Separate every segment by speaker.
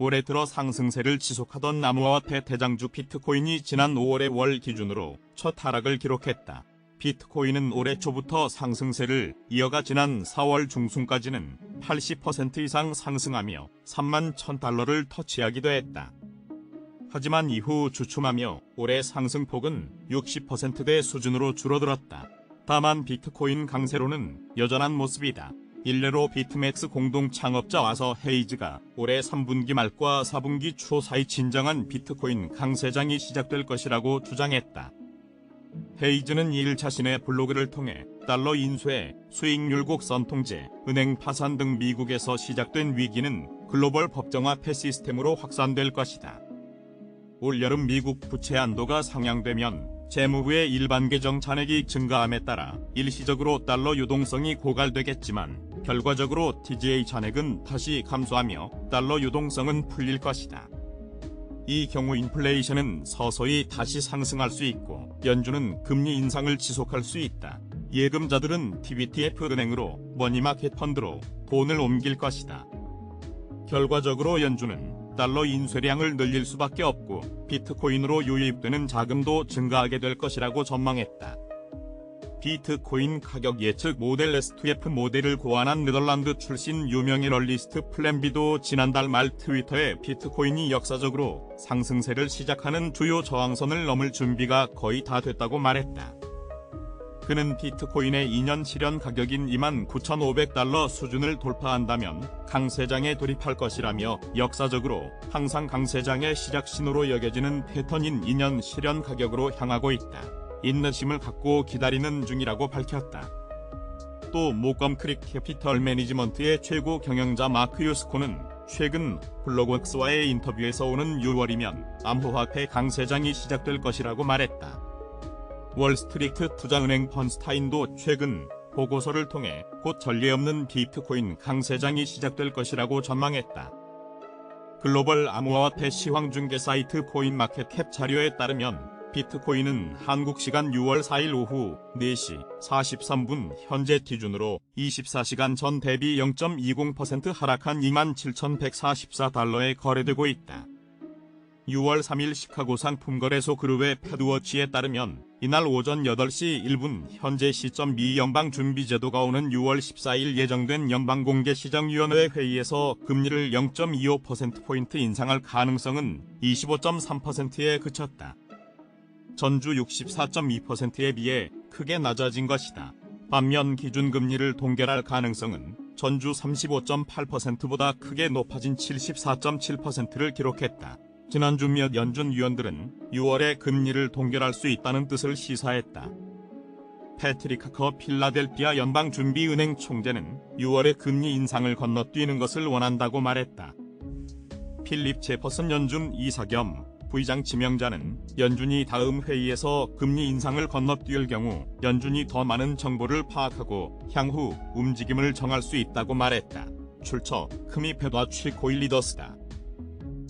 Speaker 1: 올해 들어 상승세를 지속하던 암호화폐 대장주 비트코인이 지난 5월의 월 기준으로 첫 하락을 기록했다. 비트코인은 올해 초부터 상승세를 이어가 지난 4월 중순까지는 80% 이상 상승하며 31,000달러를 터치하기도 했다. 하지만 이후 주춤하며 올해 상승폭은 60%대 수준으로 줄어들었다. 다만 비트코인 강세로는 여전한 모습이다. 일례로 비트맥스 공동 창업자 와서 헤이즈가 올해 3분기 말과 4분기 초 사이 진정한 비트코인 강세장이 시작될 것이라고 주장했다. 헤이즈는 2일 자신의 블로그를 통해 달러 인수에 수익률 곡선 통제, 은행 파산 등 미국에서 시작된 위기는 글로벌 법정화폐 시스템으로 확산될 것이다. 올여름 미국 부채 한도가 상향되면 재무부의 일반 계정 잔액이 증가함에 따라 일시적으로 달러 유동성이 고갈되겠지만 결과적으로 TGA 잔액은 다시 감소하며 달러 유동성은 풀릴 것이다. 이 경우 인플레이션은 서서히 다시 상승할 수 있고 연준은 금리 인상을 지속할 수 있다. 예금자들은 TBTF 은행으로 머니마켓 펀드로 돈을 옮길 것이다. 결과적으로 연준은 달러 인쇄량을 늘릴 수밖에 없고 비트코인으로 유입되는 자금도 증가하게 될 것이라고 전망했다. 비트코인 가격 예측 모델 S2F 모델을 고안한 네덜란드 출신 유명 애널리스트 플랜비도 지난달 말 트위터에 비트코인이 역사적으로 상승세를 시작하는 주요 저항선을 넘을 준비가 거의 다 됐다고 말했다. 그는 비트코인의 2년 실현 가격인 29,500달러 수준을 돌파한다면 강세장에 돌입할 것이라며 역사적으로 항상 강세장의 시작 신호로 여겨지는 패턴인 2년 실현 가격으로 향하고 있다. 인내심을 갖고 기다리는 중이라고 밝혔다. 또 모검 크릭 캐피털 매니지먼트의 최고 경영자 마크 유스코는 최근 블록웍스와의 인터뷰에서 오는 6월이면 암호화폐 강세장이 시작될 것이라고 말했다. 월스트리트 투자은행 번스타인도 최근 보고서를 통해 곧 전례 없는 비트코인 강세장이 시작될 것이라고 전망했다. 글로벌 암호화폐 시황중개 사이트 코인마켓캡 자료에 따르면 비트코인은 한국 시간 6월 4일 오후 4시 43분 현재 기준으로 24시간 전 대비 0.20% 하락한 27,144달러에 거래되고 있다. 6월 3일 시카고 상품거래소 그룹의 패드워치에 따르면 이날 오전 8시 1분 현재 시점 미 연방준비제도가 오는 6월 14일 예정된 연방공개시장위원회 회의에서 금리를 0.25%포인트 인상할 가능성은 25.3%에 그쳤다. 전주 64.2%에 비해 크게 낮아진 것이다. 반면 기준금리를 동결할 가능성은 전주 35.8%보다 크게 높아진 74.7%를 기록했다. 지난주 몇 연준 위원들은 6월에 금리를 동결할 수 있다는 뜻을 시사했다. 패트릭 하커 필라델피아 연방준비은행 총재는 6월에 금리 인상을 건너뛰는 것을 원한다고 말했다. 필립 제퍼슨 연준 이사 겸 부의장 지명자는 연준이 다음 회의에서 금리 인상을 건너뛸 경우 연준이 더 많은 정보를 파악하고 향후 움직임을 정할 수 있다고 말했다. 출처 크미 패드워치 코일 리더스다.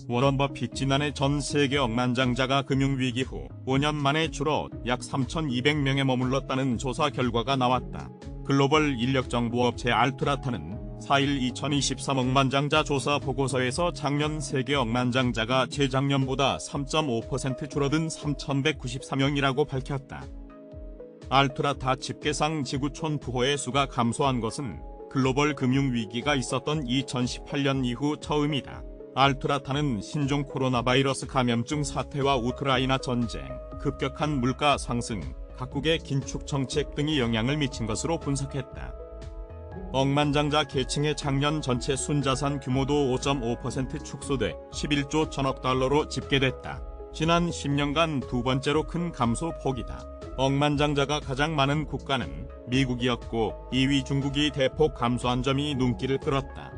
Speaker 1: 워런 버핏 지난해 전 세계 억만장자가 금융위기 후 5년 만에 줄어 약 3,200명에 머물렀다는 조사 결과가 나왔다. 글로벌 인력정보업체 알트라타는 4일 2023 억만장자 조사 보고서에서 작년 세계 억만장자가 재작년보다 3.5% 줄어든 3,193명이라고 밝혔다. 알트라타 집계상 지구촌 부호의 수가 감소한 것은 글로벌 금융위기가 있었던 2018년 이후 처음이다. 알트라타는 신종 코로나 바이러스 감염증 사태와 우크라이나 전쟁, 급격한 물가 상승, 각국의 긴축 정책 등이 영향을 미친 것으로 분석했다. 억만장자 계층의 작년 전체 순자산 규모도 5.5% 축소돼 11조 1천억 달러로 집계됐다. 지난 10년간 두 번째로 큰 감소 폭이다. 억만장자가 가장 많은 국가는 미국이었고 2위 중국이 대폭 감소한 점이 눈길을 끌었다.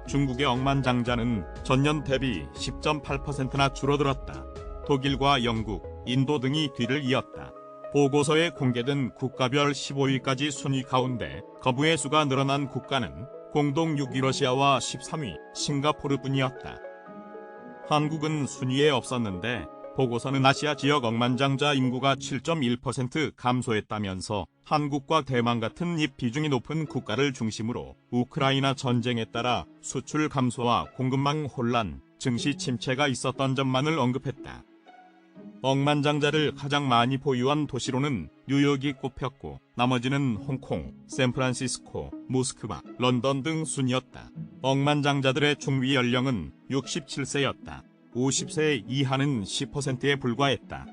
Speaker 1: 중국의 억만장자는 전년 대비 10.8%나 줄어들었다. 독일과 영국, 인도 등이 뒤를 이었다. 보고서에 공개된 국가별 15위까지 순위 가운데 거부의 수가 늘어난 국가는 공동 6위 러시아와 13위 싱가포르뿐이었다. 한국은 순위에 없었는데 보고서는 아시아 지역 억만장자 인구가 7.1% 감소했다면서 한국과 대만 같은 이 비중이 높은 국가를 중심으로 우크라이나 전쟁에 따라 수출 감소와 공급망 혼란, 증시 침체가 있었던 점만을 언급했다. 억만장자를 가장 많이 보유한 도시로는 뉴욕이 꼽혔고 나머지는 홍콩, 샌프란시스코, 모스크바, 런던 등 순이었다. 억만장자들의 중위 연령은 67세였다. 50세 이하는 10%에 불과했다.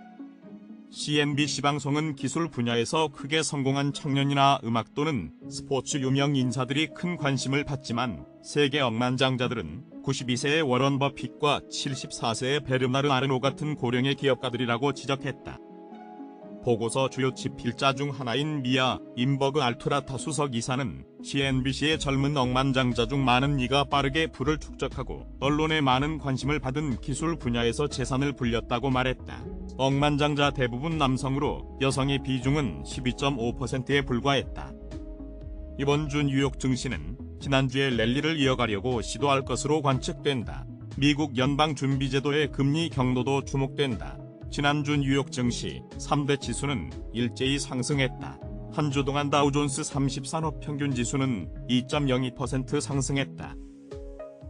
Speaker 1: CNBC 방송은 기술 분야에서 크게 성공한 청년이나 음악 또는 스포츠 유명 인사들이 큰 관심을 받지만 세계 억만장자들은 92세의 워런 버핏과 74세의 베르나르 아르노 같은 고령의 기업가들이라고 지적했다. 보고서 주요 집필자 중 하나인 미아 임버그 알투라타 수석 이사는 CNBC의 젊은 억만장자 중 많은 이가 빠르게 부를 축적하고 언론의 많은 관심을 받은 기술 분야에서 재산을 불렸다고 말했다. 억만장자 대부분 남성으로 여성의 비중은 12.5%에 불과했다. 이번 주 뉴욕 증시는 지난주에 랠리를 이어가려고 시도할 것으로 관측된다. 미국 연방준비제도의 금리 경로도 주목된다. 지난주 뉴욕 증시 3대 지수는 일제히 상승했다. 한 주 동안 다우존스 30산업평균지수는 2.02% 상승했다.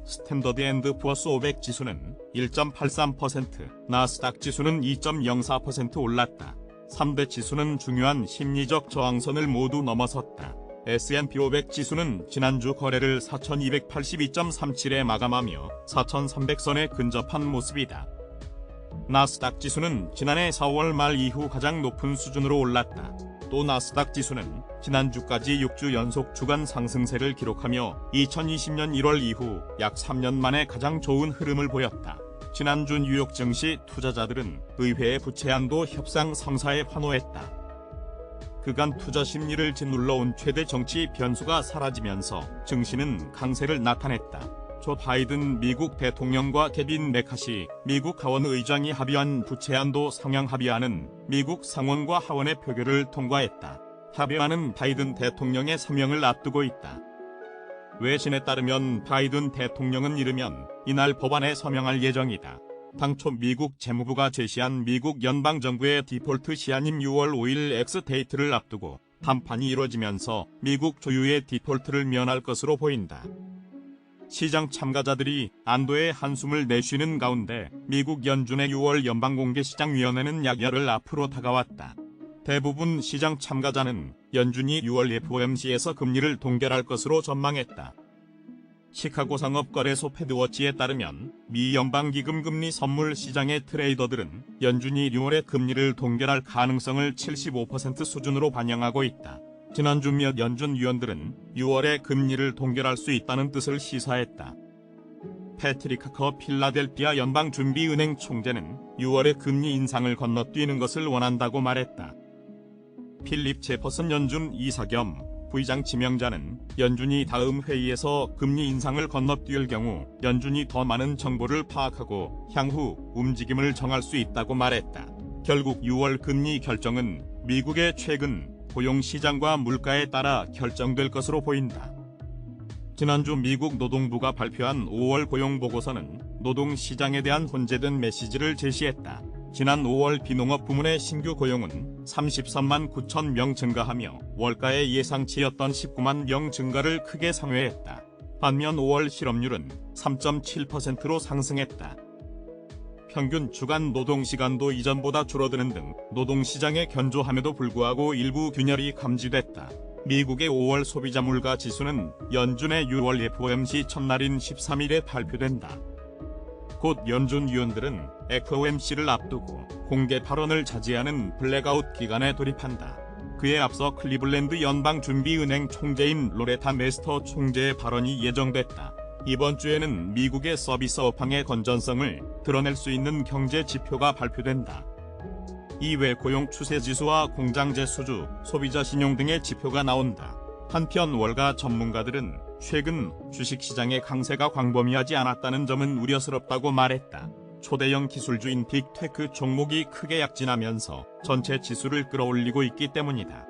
Speaker 1: 스탠더드 앤드 푸어스 500 지수는 1.83%, 나스닥 지수는 2.04% 올랐다. 3대 지수는 중요한 심리적 저항선을 모두 넘어섰다. S&P 500 지수는 지난주 거래를 4282.37에 마감하며 4300선에 근접한 모습이다. 나스닥 지수는 지난해 4월 말 이후 가장 높은 수준으로 올랐다. 또 나스닥 지수는 지난주까지 6주 연속 주간 상승세를 기록하며 2020년 1월 이후 약 3년 만에 가장 좋은 흐름을 보였다. 지난주 뉴욕 증시 투자자들은 의회의 부채 한도 협상 성사에 환호했다. 그간 투자 심리를 짓눌러온 최대 정치 변수가 사라지면서 증시는 강세를 나타냈다. 조 바이든 미국 대통령과 케빈 메카시 미국 하원 의장이 합의한 부채 한도 상향 합의안은 미국 상원과 하원의 표결을 통과했다. 합의안은 바이든 대통령의 서명을 앞두고 있다. 외신에 따르면 바이든 대통령은 이르면 이날 법안에 서명할 예정이다. 당초 미국 재무부가 제시한 미국 연방정부의 디폴트 시한인 6월 5일 엑스데이트를 앞두고談判이 이뤄지면서 미국 조유의 디폴트를 면할 것으로 보인다. 시장 참가자들이 안도의 한숨을 내쉬는 가운데 미국 연준의 6월 연방공개시장위원회는 약 열흘 앞으로 다가왔다. 대부분 시장 참가자는 연준이 6월 FOMC에서 금리를 동결할 것으로 전망했다. 시카고 상업거래소 패드워치에 따르면 미 연방기금 금리 선물 시장의 트레이더들은 연준이 6월에 금리를 동결할 가능성을 75% 수준으로 반영하고 있다. 지난주 몇 연준 위원들은 6월에 금리를 동결할 수 있다는 뜻을 시사했다. 패트릭 하커 필라델피아 연방준비은행 총재는 6월에 금리 인상을 건너뛰는 것을 원한다고 말했다. 필립 제퍼슨 연준 이사 겸 부의장 지명자는 연준이 다음 회의에서 금리 인상을 건너뛸 경우 연준이 더 많은 정보를 파악하고 향후 움직임을 정할 수 있다고 말했다. 결국 6월 금리 결정은 미국의 최근 고용시장과 물가에 따라 결정될 것으로 보인다. 지난주 미국 노동부가 발표한 5월 고용보고서는 노동시장에 대한 혼재된 메시지를 제시했다. 지난 5월 비농업 부문의 신규 고용은 33만 9천 명 증가하며 월가의 예상치였던 19만 명 증가를 크게 상회했다. 반면 5월 실업률은 3.7%로 상승했다. 평균 주간 노동시간도 이전보다 줄어드는 등 노동시장의 견조함에도 불구하고 일부 균열이 감지됐다. 미국의 5월 소비자 물가 지수는 연준의 6월 FOMC 첫날인 13일에 발표된다. 곧 연준 위원들은 FOMC를 앞두고 공개 발언을 자제하는 블랙아웃 기간에 돌입한다. 그에 앞서 클리블랜드 연방준비은행 총재인 로레타 메스터 총재의 발언이 예정됐다. 이번 주에는 미국의 서비스 업황의 건전성을 드러낼 수 있는 경제 지표가 발표된다. 이외 고용 추세 지수와 공장제 수주, 소비자 신용 등의 지표가 나온다. 한편 월가 전문가들은 최근 주식시장의 강세가 광범위하지 않았다는 점은 우려스럽다고 말했다. 초대형 기술주인 빅테크 종목이 크게 약진하면서 전체 지수를 끌어올리고 있기 때문이다.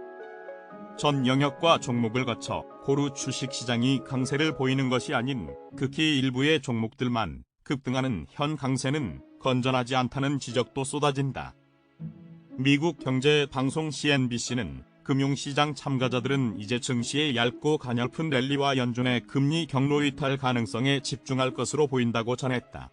Speaker 1: 전 영역과 종목을 거쳐 고루 주식시장이 강세를 보이는 것이 아닌 극히 일부의 종목들만 급등하는 현 강세는 건전하지 않다는 지적도 쏟아진다. 미국 경제 방송 CNBC는 금융시장 참가자들은 이제 증시의 얇고 가냘픈 랠리와 연준의 금리 경로 이탈 가능성에 집중할 것으로 보인다고 전했다.